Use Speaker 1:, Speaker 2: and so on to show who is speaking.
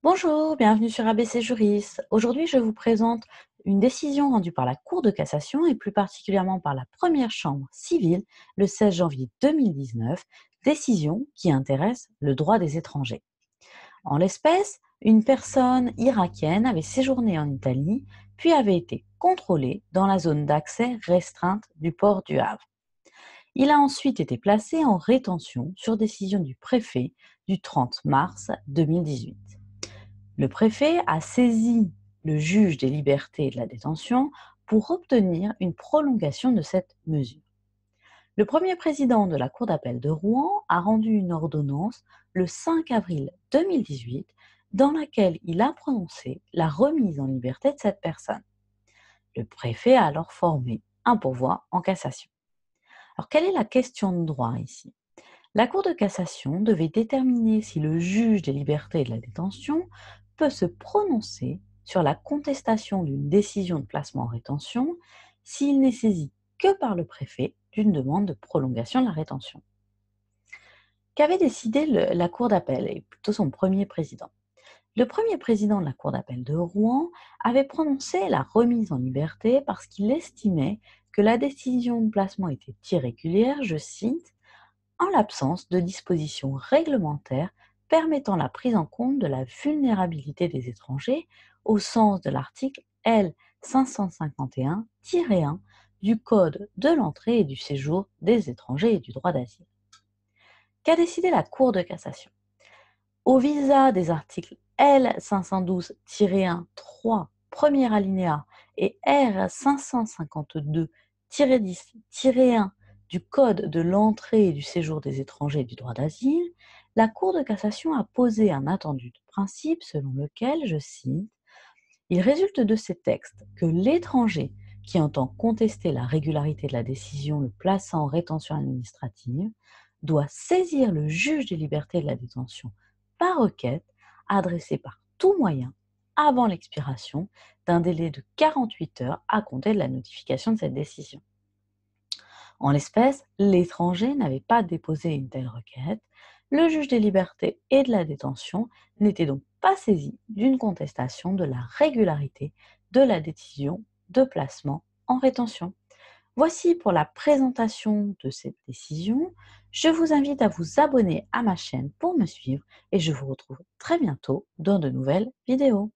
Speaker 1: Bonjour, bienvenue sur ABC Juris. Aujourd'hui, je vous présente une décision rendue par la Cour de cassation et plus particulièrement par la première chambre civile le 16 janvier 2019, décision qui intéresse le droit des étrangers. En l'espèce, une personne irakienne avait séjourné en Italie, puis avait été contrôlée dans la zone d'accès restreinte du port du Havre. Il a ensuite été placé en rétention sur décision du préfet du 30 mars 2018. Le préfet a saisi le juge des libertés et de la détention pour obtenir une prolongation de cette mesure. Le premier président de la Cour d'appel de Rouen a rendu une ordonnance le 5 avril 2018 dans laquelle il a prononcé la remise en liberté de cette personne. Le préfet a alors formé un pourvoi en cassation. Alors, quelle est la question de droit ici? La Cour de cassation devait déterminer si le juge des libertés et de la détention peut se prononcer sur la contestation d'une décision de placement en rétention s'il n'est saisi que par le préfet d'une demande de prolongation de la rétention. Qu'avait décidé la Cour d'appel, et plutôt son premier président? Le premier président de la Cour d'appel de Rouen avait prononcé la remise en liberté parce qu'il estimait que la décision de placement était irrégulière, je cite, en l'absence de dispositions réglementaires permettant la prise en compte de la vulnérabilité des étrangers au sens de l'article L 551-1 du Code de l'entrée et du séjour des étrangers et du droit d'asile. Qu'a décidé la Cour de cassation? Au visa des articles L 512-1 premier alinéa et R 552-10-1 du Code de l'entrée et du séjour des étrangers et du droit d'asile, la Cour de cassation a posé un attendu de principe selon lequel, je cite, il résulte de ces textes que l'étranger qui entend contester la régularité de la décision le plaçant en rétention administrative doit saisir le juge des libertés et de la détention par requête adressée par tout moyen avant l'expiration d'un délai de 48 heures à compter de la notification de cette décision. En l'espèce, l'étranger n'avait pas déposé une telle requête, le juge des libertés et de la détention n'était donc pas saisi d'une contestation de la régularité de la décision de placement en rétention. Voici pour la présentation de cette décision. Je vous invite à vous abonner à ma chaîne pour me suivre et je vous retrouve très bientôt dans de nouvelles vidéos.